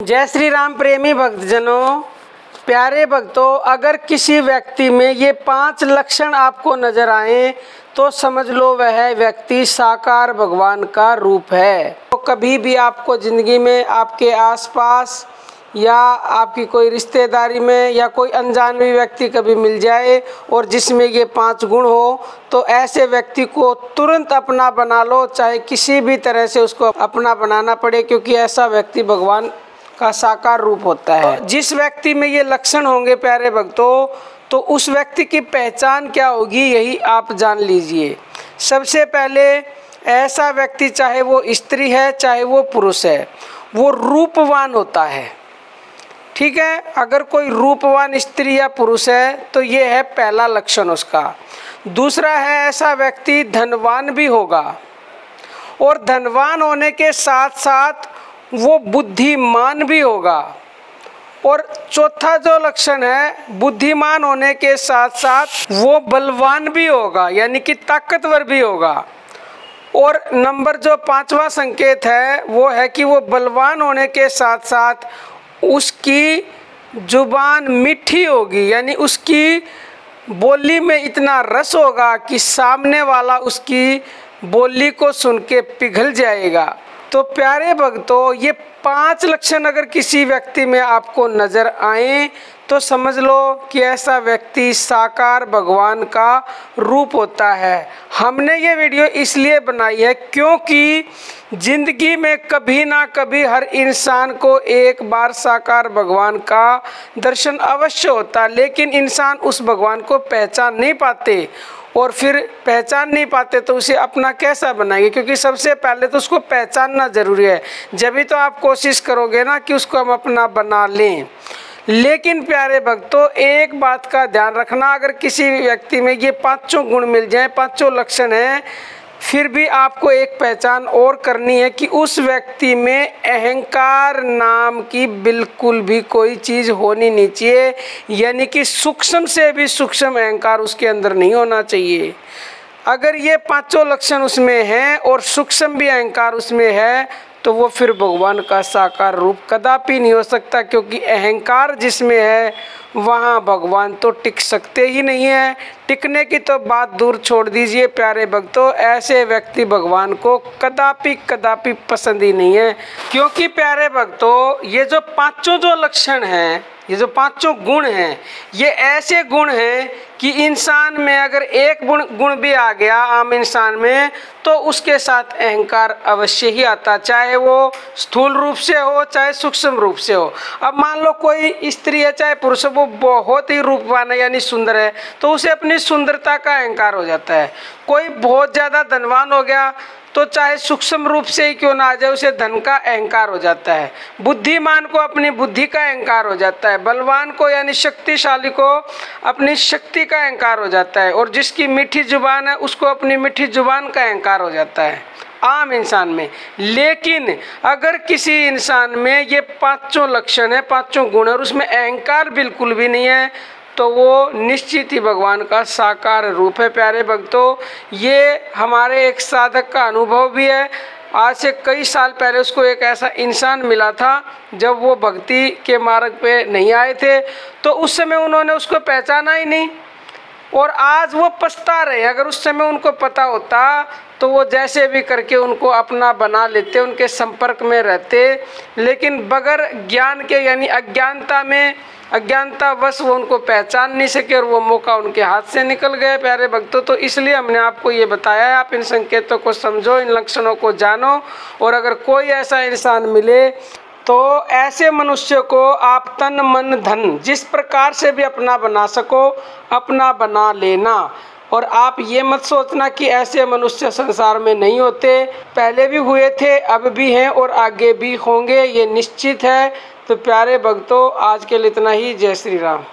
जय श्री राम प्रेमी भक्तजनों, प्यारे भक्तों, अगर किसी व्यक्ति में ये 5 लक्षण आपको नजर आए तो समझ लो वह व्यक्ति साकार भगवान का रूप है। तो कभी भी आपको ज़िंदगी में आपके आसपास या आपकी कोई रिश्तेदारी में या कोई अनजान भी व्यक्ति कभी मिल जाए और जिसमें ये 5 गुण हो तो ऐसे व्यक्ति को तुरंत अपना बना लो, चाहे किसी भी तरह से उसको अपना बनाना पड़े, क्योंकि ऐसा व्यक्ति भगवान का साकार रूप होता है। जिस व्यक्ति में ये लक्षण होंगे प्यारे भक्तों, तो उस व्यक्ति की पहचान क्या होगी यही आप जान लीजिए। सबसे पहले ऐसा व्यक्ति, चाहे वो स्त्री है चाहे वो पुरुष है, वो रूपवान होता है। ठीक है, अगर कोई रूपवान स्त्री या पुरुष है तो ये है पहला लक्षण उसका। दूसरा है ऐसा व्यक्ति धनवान भी होगा और धनवान होने के साथ साथ वो बुद्धिमान भी होगा। और चौथा जो लक्षण है, बुद्धिमान होने के साथ साथ वो बलवान भी होगा, यानी कि ताकतवर भी होगा। और नंबर जो 5वां संकेत है वो है कि वो बलवान होने के साथ साथ उसकी जुबान मीठी होगी, यानी उसकी बोली में इतना रस होगा कि सामने वाला उसकी बोली को सुन के पिघल जाएगा। तो प्यारे भक्तों, ये 5 लक्षण अगर किसी व्यक्ति में आपको नज़र आए तो समझ लो कि ऐसा व्यक्ति साकार भगवान का रूप होता है। हमने ये वीडियो इसलिए बनाई है क्योंकि ज़िंदगी में कभी ना कभी हर इंसान को एक बार साकार भगवान का दर्शन अवश्य होता, लेकिन इंसान उस भगवान को पहचान नहीं पाते। और फिर पहचान नहीं पाते तो उसे अपना कैसा बनाएंगे, क्योंकि सबसे पहले तो उसको पहचानना ज़रूरी है, जब भी तो आप कोशिश करोगे ना कि उसको हम अपना बना लें। लेकिन प्यारे भक्तों, एक बात का ध्यान रखना, अगर किसी व्यक्ति में ये 5 गुण मिल जाएं, 5 लक्षण हैं, फिर भी आपको एक पहचान और करनी है कि उस व्यक्ति में अहंकार नाम की बिल्कुल भी कोई चीज़ होनी नहीं चाहिए, यानी कि सूक्ष्म से भी सूक्ष्म अहंकार उसके अंदर नहीं होना चाहिए। अगर ये 5 लक्षण उसमें हैं और सूक्ष्म भी अहंकार उसमें है तो वो फिर भगवान का साकार रूप कदापि नहीं हो सकता, क्योंकि अहंकार जिसमें है वहाँ भगवान तो टिक सकते ही नहीं है। टिकने की तो बात दूर छोड़ दीजिए प्यारे भक्तों, ऐसे व्यक्ति भगवान को कदापि पसंद ही नहीं है। क्योंकि प्यारे भक्तों, ये जो 5 जो लक्षण हैं, ये जो 5 गुण हैं, ये ऐसे गुण हैं कि इंसान में अगर एक गुण भी आ गया आम इंसान में तो उसके साथ अहंकार अवश्य ही आता, चाहे वो स्थूल रूप से हो चाहे सूक्ष्म रूप से हो। अब मान लो कोई स्त्री है चाहे पुरुष है, वो बहुत ही रूपवान है यानी सुंदर है, तो उसे अपनी सुंदरता का अहंकार हो जाता है। कोई बहुत ज़्यादा धनवान हो गया तो चाहे सूक्ष्म रूप से ही क्यों ना आ जाए, उसे धन का अहंकार हो जाता है। बुद्धिमान को अपनी बुद्धि का अहंकार हो जाता है, बलवान को यानी शक्तिशाली को अपनी शक्ति का अहंकार हो जाता है, और जिसकी मीठी जुबान है उसको अपनी मीठी जुबान का अहंकार हो जाता है आम इंसान में। लेकिन अगर किसी इंसान में ये 5 लक्षण है, 5 गुण है और उसमें अहंकार बिल्कुल भी नहीं है, तो वो निश्चित ही भगवान का साकार रूप है। प्यारे भक्तों, ये हमारे एक साधक का अनुभव भी है। आज से कई साल पहले उसको एक ऐसा इंसान मिला था जब वो भक्ति के मार्ग पे नहीं आए थे, तो उस समय उन्होंने उसको पहचाना ही नहीं और आज वो पछता रहे। अगर उस समय उनको पता होता तो वो जैसे भी करके उनको अपना बना लेते, उनके संपर्क में रहते, लेकिन बगैर ज्ञान के यानी अज्ञानतावश वो उनको पहचान नहीं सके और वो मौका उनके हाथ से निकल गए प्यारे भक्तों। तो इसलिए हमने आपको ये बताया है, आप इन संकेतों को समझो, इन लक्षणों को जानो, और अगर कोई ऐसा इंसान मिले तो ऐसे मनुष्य को आप तन मन धन जिस प्रकार से भी अपना बना सको अपना बना लेना। और आप ये मत सोचना कि ऐसे मनुष्य संसार में नहीं होते, पहले भी हुए थे, अब भी हैं और आगे भी होंगे, ये निश्चित है। तो प्यारे भक्तों, आज के लिए इतना ही। जय श्री राम।